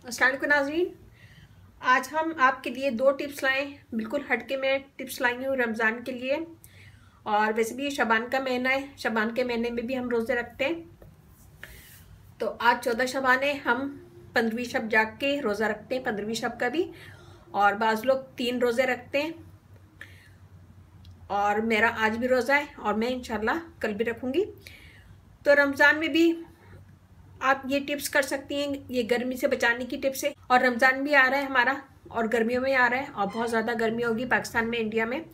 अस्सलाम वालेकुम नाज़रीन, आज हम आपके लिए दो टिप्स लाए। बिल्कुल हटके मैं टिप्स लाई हूँ रमज़ान के लिए। और वैसे भी ये शबान का महीना है, शबान के महीने में भी हम रोज़े रखते हैं। तो आज 14 शबान है, हम 15वीं शब जाग के रोज़ा रखते हैं, 15वीं शब का भी। और बाज़ लोग 3 रोज़े रखते हैं और मेरा आज भी रोज़ा है और मैं इंशाल्लाह कल भी रखूँगी। तो रमज़ान में भी आप ये टिप्स कर सकती हैं, ये गर्मी से बचाने की टिप्स है। और रमज़ान भी आ रहा है हमारा और गर्मियों में आ रहा है और बहुत ज़्यादा गर्मी होगी पाकिस्तान में, इंडिया में।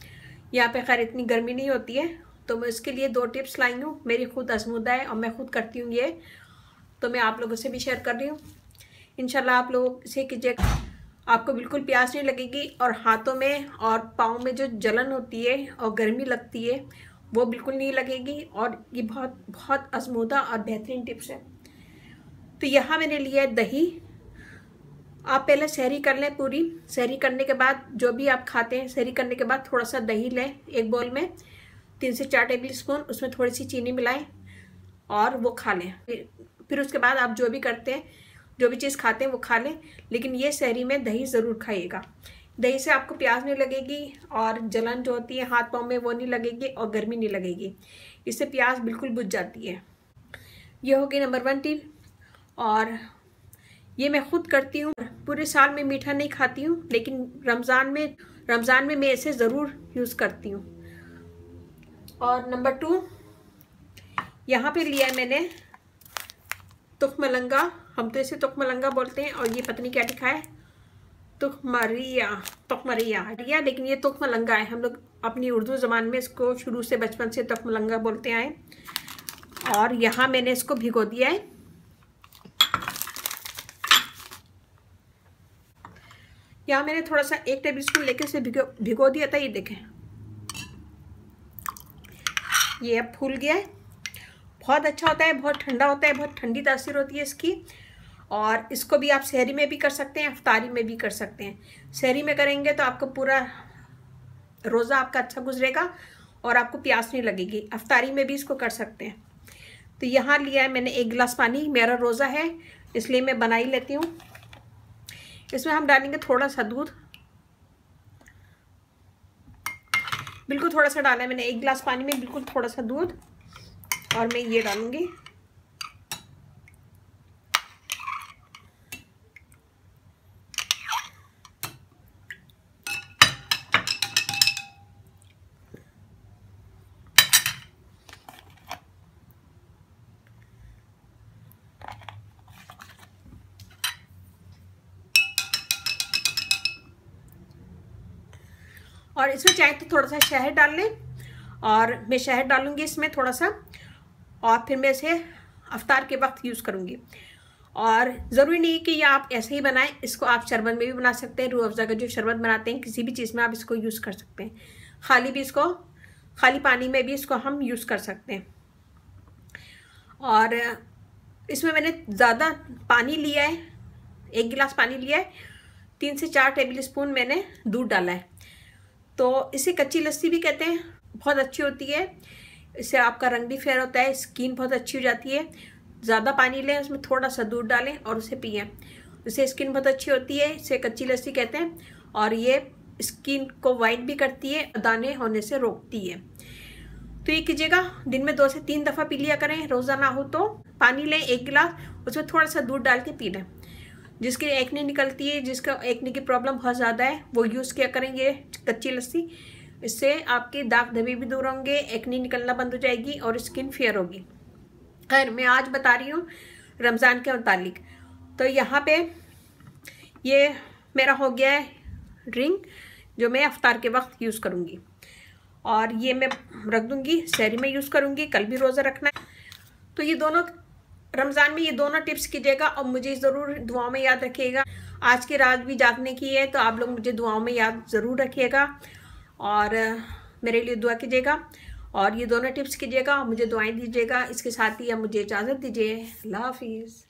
यहाँ पे खैर इतनी गर्मी नहीं होती है। तो मैं इसके लिए 2 टिप्स लाई हूँ, मेरी खुद आजमूदा है और मैं खुद करती हूँ ये, तो मैं आप लोगों से भी शेयर कर रही हूँ। इंशाल्लाह आप लोग इसे कीजिएगा, आपको बिल्कुल प्यास नहीं लगेगी और हाथों में और पाँव में जो जलन होती है और गर्मी लगती है वो बिल्कुल नहीं लगेगी। और ये बहुत बहुत आजमूदा और बेहतरीन टिप्स है। तो यहाँ मैंने लिया है दही। आप पहले सहरी कर लें पूरी। सहरी करने के बाद जो भी आप खाते हैं, सहरी करने के बाद थोड़ा सा दही लें एक बोल में, 3 से 4 टेबल स्पून, उसमें थोड़ी सी चीनी मिलाएं और वो खा लें। फिर उसके बाद आप जो भी करते हैं, जो भी चीज़ खाते हैं वो खा लें, लेकिन ये सहरी में दही ज़रूर खाइएगा। दही से आपको प्यास नहीं लगेगी और जलन जो होती है हाथ पाँव में वो नहीं लगेगी और गर्मी नहीं लगेगी। इससे प्यास बिल्कुल बुझ जाती है। ये होगी नंबर 1 टिप। और ये मैं खुद करती हूँ। पूरे साल में मीठा नहीं खाती हूँ, लेकिन रमज़ान में मैं इसे ज़रूर यूज़ करती हूँ। और नंबर 2, यहाँ पे लिया है मैंने तुखमलंगा। हम तो इसे तुखमलंगा बोलते हैं और ये पता नहीं क्या लिखा है, तुखमरिया, लेकिन ये तुखमलंगा है। हम लोग अपनी उर्दू ज़बान में इसको शुरू से बचपन से तुखमलंगा बोलते आए। और यहाँ मैंने इसको भिगो दिया है। यहाँ मैंने थोड़ा सा 1 टेबल स्पून लेके इसे भिगो दिया था। ये देखें, ये अब फूल गया है। बहुत अच्छा होता है, बहुत ठंडा होता है, बहुत ठंडी तासीर होती है इसकी। और इसको भी आप सहरी में भी कर सकते हैं, अफ्तारी में भी कर सकते हैं। सहरी में करेंगे तो आपको पूरा रोज़ा आपका अच्छा गुजरेगा और आपको प्यास नहीं लगेगी। अफ्तारी में भी इसको कर सकते हैं। तो यहाँ लिया है मैंने 1 गिलास पानी। मेरा रोज़ा है इसलिए मैं बना ही लेती हूँ। इसमें हम डालेंगे थोड़ा सा दूध, बिल्कुल थोड़ा सा डाला है मैंने। 1 गिलास पानी में बिल्कुल थोड़ा सा दूध, और मैं ये डालूंगी। और इसमें चाहे तो थोड़ा सा शहद डाल लें, और मैं शहद डालूंगी इसमें थोड़ा सा। और फिर मैं इसे अफ्तार के वक्त यूज़ करूंगी। और ज़रूरी नहीं कि ये आप ऐसे ही बनाएं, इसको आप शरबत में भी बना सकते हैं। रूह अफ़ज़ा का जो शरबत बनाते हैं, किसी भी चीज़ में आप इसको यूज़ कर सकते हैं। खाली पानी में भी इसको हम यूज़ कर सकते हैं। और इसमें मैंने ज़्यादा पानी लिया है, 1 गिलास पानी लिया है। 3 से 4 टेबल स्पून मैंने दूध डाला है। तो इसे कच्ची लस्सी भी कहते हैं, बहुत अच्छी होती है। इससे आपका रंग भी फेयर होता है, स्किन बहुत अच्छी हो जाती है। ज़्यादा पानी लें, उसमें थोड़ा सा दूध डालें और उसे पिएं। इससे स्किन बहुत अच्छी होती है, इसे कच्ची लस्सी कहते हैं। और ये स्किन को वाइट भी करती है, दाने होने से रोकती है। तो ये कीजिएगा, दिन में 2 से 3 दफ़ा पी लिया करें। रोज़ा ना हो तो पानी लें 1 गिलास, उसमें थोड़ा सा दूध डाल के पी लें। जिसके एक्ने निकलती है, जिसका एक्ने की प्रॉब्लम बहुत ज़्यादा है, वो यूज़ किया करेंगे कच्ची लस्सी। इससे आपके दाग धब्बे भी दूर होंगे, एक्ने निकलना बंद हो जाएगी और स्किन फेयर होगी। खैर, मैं आज बता रही हूँ रमज़ान के मुतालिक। तो यहाँ पे ये मेरा हो गया है ड्रिंक, जो मैं अफ्तार के वक्त यूज़ करूँगी। और ये मैं रख दूँगी, सहरी में यूज़ करूँगी, कल भी रोज़ा रखना है। तो ये दोनों रमज़ान में ये दोनों टिप्स कीजिएगा और मुझे ज़रूर दुआओं में याद रखिएगा। आज की रात भी जागने की है, तो आप लोग मुझे दुआओं में याद ज़रूर रखिएगा और मेरे लिए दुआ कीजिएगा। और ये दोनों टिप्स कीजिएगा और मुझे दुआएं दीजिएगा। इसके साथ ही अब मुझे इजाज़त दीजिए। अल्लाह हाफिज़।